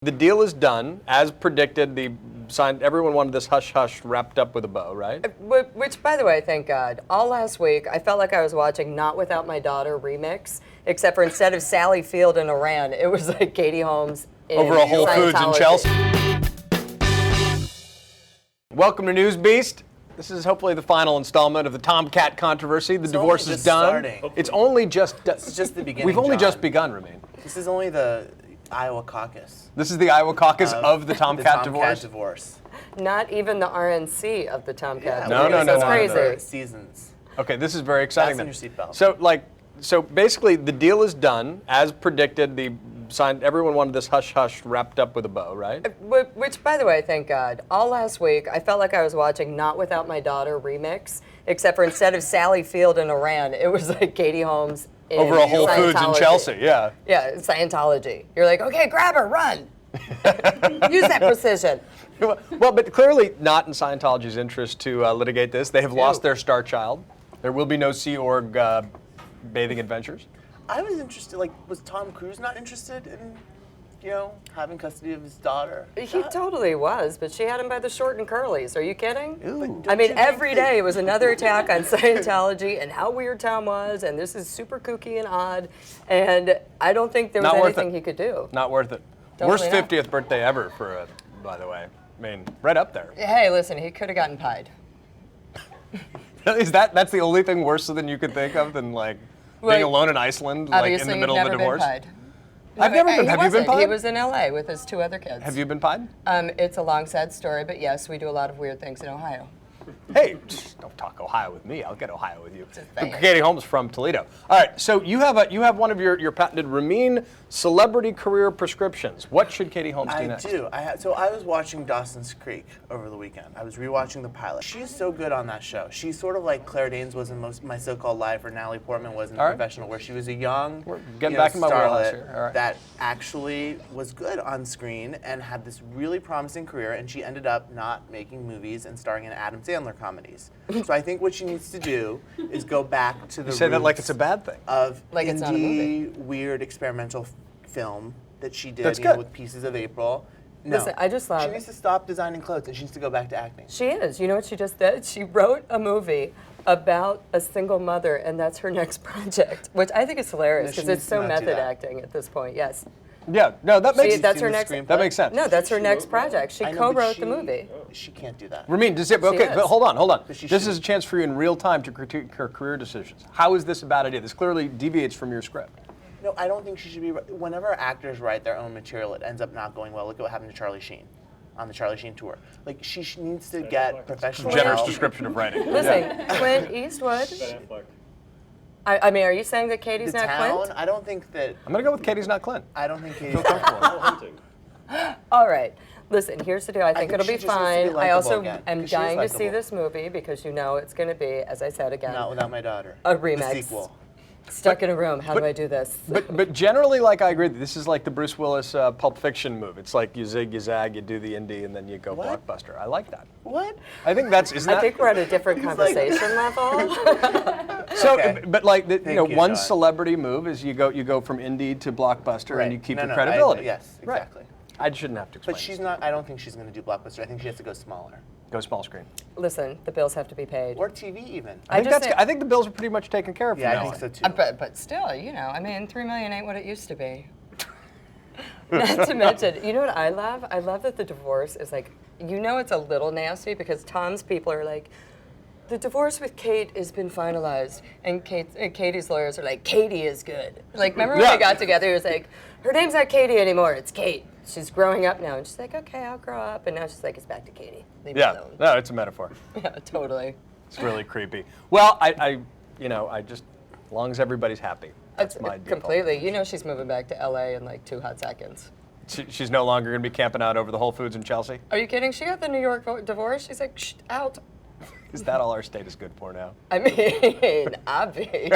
The deal is done, as predicted. Everyone wanted this hush hush wrapped up with a bow, right? Which, by the way, thank God. All last week, I felt like I was watching Not Without My Daughter remix, except for instead of Sally Field in Iran, it was like Katie Holmes in over a Whole Foods in Chelsea. Welcome to NewsBeast. This is hopefully the final installment of the Tomcat controversy. The divorce is done. It's only just. It's just the beginning. We've only John. just begun, Ramin. This is only the Iowa caucus. This is the Iowa caucus of the Tomcat divorce. Not even the RNC of the Tomcat. Yeah, no, That's no, crazy. Seasons. Okay, this is very exciting. Fasten your seatbelt. So basically, the deal is done, as predicted. Everyone wanted this hush hush wrapped up with a bow, right? Which, by the way, thank God. All last week, I felt like I was watching Not Without My Daughter remix, except for instead of Sally Field in Iran, it was like Katie Holmes in over a Whole Foods in Chelsea. Yeah. Yeah, Scientology. You're like, okay, grab her, run. Use that precision. Well, but clearly not in Scientology's interest to litigate this. They have lost their star child. There will be no Sea Org bathing adventures. I was interested, was Tom Cruise not interested in, having custody of his daughter? He totally was, but she had him by the short and curlies. Are you kidding? Ooh. I mean, every day it was another attack on Scientology and how weird Tom was, and this is super kooky and odd, and I don't think there was anything he could do. Not worth it. Totally Worst 50th birthday ever by the way. I mean, right up there. Hey, listen, he could have gotten pied. That's the only thing worse than you could think of than being alone in Iceland, in the middle of a divorce? Been pied. I've never been. Have you been pied? He was in LA with his 2 other kids. Have you been pied? It's a long, sad story, but yes, we do a lot of weird things in Ohio. Hey, don't talk Ohio with me. I'll get Ohio with you. Saying. Katie Holmes from Toledo. All right, so you have one of your patented Ramin celebrity career prescriptions. What should Katie Holmes do next? I do. So I was watching Dawson's Creek over the weekend. I was rewatching the pilot. She's so good on that show. She's sort of like Claire Danes was in My So-Called Life, or Natalie Portman was in The Professional, where she was a young back in my wheelhouse here. starlet that actually was good on screen and had this really promising career, and she ended up not making movies and starring in Adam Sandler comedies. So I think what she needs to do is go back to the You say that like it's a roots bad thing. of It's not a movie. indie, weird, experimental film that she did That's good. with Pieces of April. No. Listen, I just love She needs to stop designing clothes and she needs to go back to acting. She is. You know what she just did? She wrote a movie about a single mother, and that's her next project, which I think is hilarious No, she because it's needs so to not do method that. acting at this point. Yes. Yeah, no, that makes That's her the next. screenplay? that makes sense. No, that's her next project. She I know, but co-wrote she- the movie. She can't do that. Ramin, okay, is. but hold on. But she This should. is a chance for you in real time to critique her career decisions. How is this a bad idea? This clearly deviates from your script. No, I don't think she should be. Whenever actors write their own material, it ends up not going well. Look at what happened to Charlie Sheen on the Charlie Sheen tour. She needs to get professional Generous help. description of writing. Listen, Clint Eastwood. I mean, are you saying that Katie's The not town, Clint? I don't think that. I'm gonna go with Katie's not Clint. I don't think Katie's All right. Listen, here's the deal. I think think it'll she be just needs to be fine. I likable also again, am 'cause she is dying to see likable. this movie because you know it's going to be, as I said again, Not Without My Daughter. A The remix. sequel. stuck in a room. How do I do this? But generally, I agree. This is like the Bruce Willis Pulp Fiction move. It's like you zig, you zag, you do the indie, and then you go What? blockbuster. I like that. What? I think that's. Isn't I that? think we're at a different conversation level. So, Okay. but you, one John. celebrity move is you go from indie to blockbuster, Right. and you keep No, your no, credibility. yes, Right. exactly. I shouldn't have to explain. But she's not. I don't think she's going to do Blockbuster. I think she has to go smaller, Go small screen. Listen, the bills have to be paid. or TV even. I think just that's. think- I think the bills are pretty much taken care of. Yeah, from I now think on. so too. But still, you know, I mean, $3 million ain't what it used to be. Not to mention, you know what I love? I love that the divorce is like, it's a little nasty because Tom's people are like, the divorce with Kate has been finalized, and Katie's lawyers are like, Katie is good. Like, remember when Yeah. they got together? It was like, her name's not Katie anymore. It's Kate. She's growing up now, and she's like, okay, I'll grow up, and now she's like, it's back to Katie. Leave me Yeah. alone. No, it's a metaphor. Yeah, totally. It's really creepy. Well, I just, as long as everybody's happy, that's my default. Completely. You know she's moving back to LA in like 2 hot seconds. She's no longer going to be camping out over the Whole Foods in Chelsea. Are you kidding? She got the New York divorce. She's like, shh, out. Is that all our state is good for now? I mean, obvi.